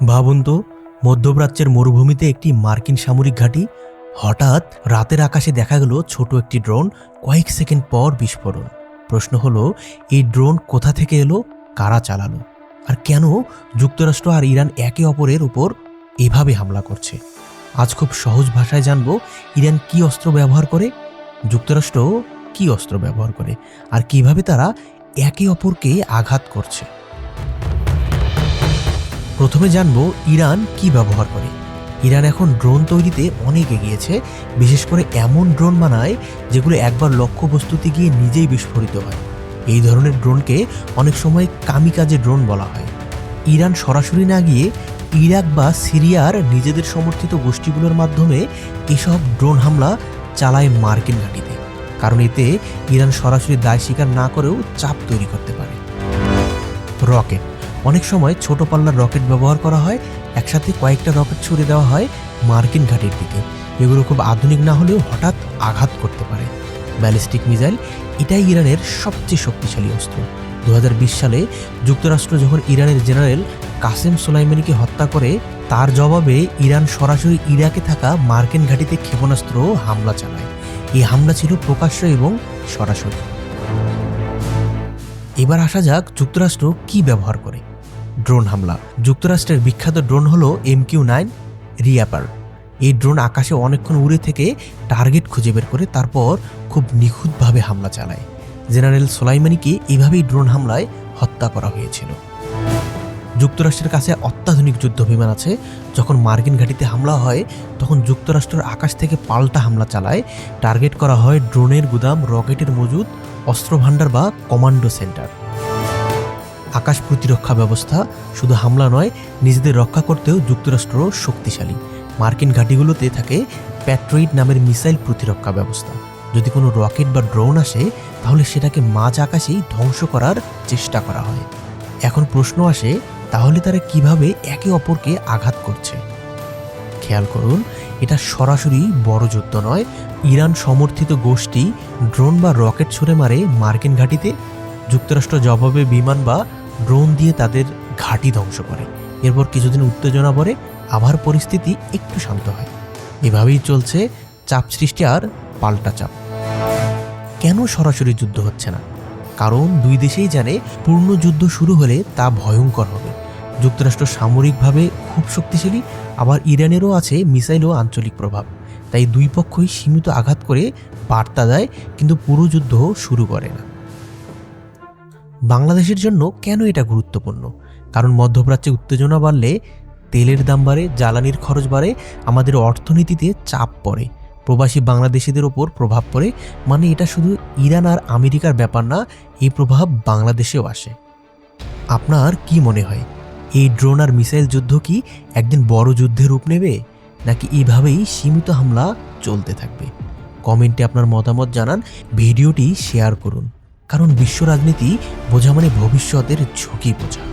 ভাবুন তো, মধ্যপ্রাচ্যের মরুভূমিতে একটি মার্কিন সামরিক ঘাঁটি। হঠাৎ রাতের আকাশে দেখা গেল ছোট একটি ড্রোন, কয়েক সেকেন্ড পর বিস্ফোরণ। প্রশ্ন হলো, এই ড্রোন কোথা থেকে এলো, কারা চালালো, আর কেন যুক্তরাষ্ট্র আর ইরান একে অপরের উপর এভাবে হামলা করছে? আজ খুব সহজ ভাষায় জানবো, ইরান কি অস্ত্র ব্যবহার করে, যুক্তরাষ্ট্র কি অস্ত্র ব্যবহার করে, আর কিভাবে তারা একে অপরকে আঘাত করছে। প্রথমে জানবো ইরান কি ব্যবহার করে। ইরান এখন ড্রোন তৈরিতে অনেক এগিয়েছে, বিশেষ করে এমন ড্রোন বানায় যেগুলো একবার লক্ষ্যবস্তুতে গিয়ে নিজেই বিস্ফোরিত হয়। এই ধরনের ড্রোনকে অনেক সময় কামিকাজে ড্রোন বলা হয়। ইরান সরাসরি না গিয়ে ইরাক বা সিরিয়ার নিজেদের সমর্থিত গোষ্ঠীগুলোর মাধ্যমে এসব ড্রোন হামলা চালায় মার্কিন ঘাঁটিতে, কারণ এতে ইরান সরাসরি দায় স্বীকার না করেও চাপ তৈরি করতে পারে। রকেট, অনেক সময় ছোট পাল্লার রকেট ব্যবহার করা হয়। একসাথে কয়েকটা রকেট ছুড়ে দেওয়া হয় মার্কিন ঘাঁটির দিকে। এগুলো খুব আধুনিক না হলেও হঠাৎ আঘাত করতে পারে। ব্যালিস্টিক মিসাইল, এটাই ইরানের সবচেয়ে শক্তিশালী অস্ত্র। 2020 সালে যুক্তরাষ্ট্র যখন ইরানের জেনারেল কাসেম সোলাইমানিকে হত্যা করে, তার জবাবে ইরান সরাসরি ইরাকে থাকা মার্কিন ঘাঁটিতে ক্ষেপণাস্ত্র হামলা চালায়। এই হামলা ছিল প্রকাশ্য এবং সরাসরি। এবার আসা যাক যুক্তরাষ্ট্র কি ব্যবহার করে। ড্রোন হামলা। যুক্তরাষ্ট্রের বিখ্যাত ড্রোন হলো MQ-9 রিয়াপার। এই ড্রোন আকাশে অনেকক্ষণ উড়ে থেকে টার্গেট খুঁজে বের করে তারপর খুব নিখুঁতভাবে হামলা চালায়। জেনারেল সোলাইমানিকে এভাবেই ড্রোন হামলায় হত্যা করা হয়েছিল। যুক্তরাষ্ট্রের কাছে অত্যাধুনিক যুদ্ধ বিমান আছে। যখন মার্কিন ঘাঁটিতে হামলা হয়, তখন যুক্তরাষ্ট্রের আকাশ থেকে পাল্টা হামলা চালায়। টার্গেট করা হয় ড্রোনের গুদাম, রকেটের মজুদ, অস্ত্র ভান্ডার বা কমান্ডো সেন্টার। আকাশ প্রতিরক্ষা ব্যবস্থা, শুধু হামলা নয়, নিজেদের রক্ষা করতেও যুক্তরাষ্ট্র শক্তিশালী। মার্কিন ঘাঁটিগুলোতে থাকে প্যাট্রিয়ট নামের মিসাইল প্রতিরক্ষা ব্যবস্থা। যদি কোনো রকেট বা ড্রোন আসে, তাহলে সেটাকে মাঝ আকাশেই ধ্বংস করার চেষ্টা করা হয়। এখন প্রশ্ন আসে, তাহলে তারা কিভাবে একে অপরকে আঘাত করছে? খেয়াল করুন, এটা সরাসরি বড় যুদ্ধ নয়। ইরান সমর্থিত গোষ্ঠী ড্রোন বা রকেট ছুড়ে মারে মার্কিন ঘাঁটিতে। যুক্তরাষ্ট্র জবাবে বিমান বা ড্রোন দিয়ে তাদের ঘাঁটি ধ্বংস করে। এরপর কিছুদিন উত্তেজনা পড়ে, আবার পরিস্থিতি একটু শান্ত হয়। এভাবেই চলছে চাপ সৃষ্টি আর পাল্টা চাপ। কেন সরাসরি যুদ্ধ হচ্ছে না? কারণ দুই দেশেই জানে পূর্ণ যুদ্ধ শুরু হলে তা ভয়ঙ্কর হবে। যুক্তরাষ্ট্র সামরিকভাবে খুব শক্তিশালী, আবার ইরানেরও আছে মিসাইল ও আঞ্চলিক প্রভাব। তাই দুই পক্ষই সীমিত আঘাত করে বার্তা দেয়, কিন্তু পুরো যুদ্ধ শুরু করে না। বাংলাদেশের জন্য কেন এটা গুরুত্বপূর্ণ? কারণ মধ্যপ্রাচ্যে উত্তেজনা বাড়লে তেলের দাম বাড়ে, জ্বালানির খরচ বাড়ে, আমাদের অর্থনীতিতে চাপ পড়ে, প্রবাসী বাংলাদেশিদের ওপর প্রভাব পড়ে। মানে এটা শুধু ইরান আর আমেরিকার ব্যাপার না, এই প্রভাব বাংলাদেশেও আসে। আপনার কি মনে হয়, এই ড্রোন আর মিসাইল যুদ্ধ কি একদিন বড় যুদ্ধের রূপ নেবে, নাকি এইভাবেই সীমিত হামলা চলতে থাকবে? কমেন্টে আপনার মতামত জানান, ভিডিওটি শেয়ার করুন। কারণ বিশ্ব রাজনীতি বোঝা মানে ভবিষ্যতের ঝুঁকি বোঝা।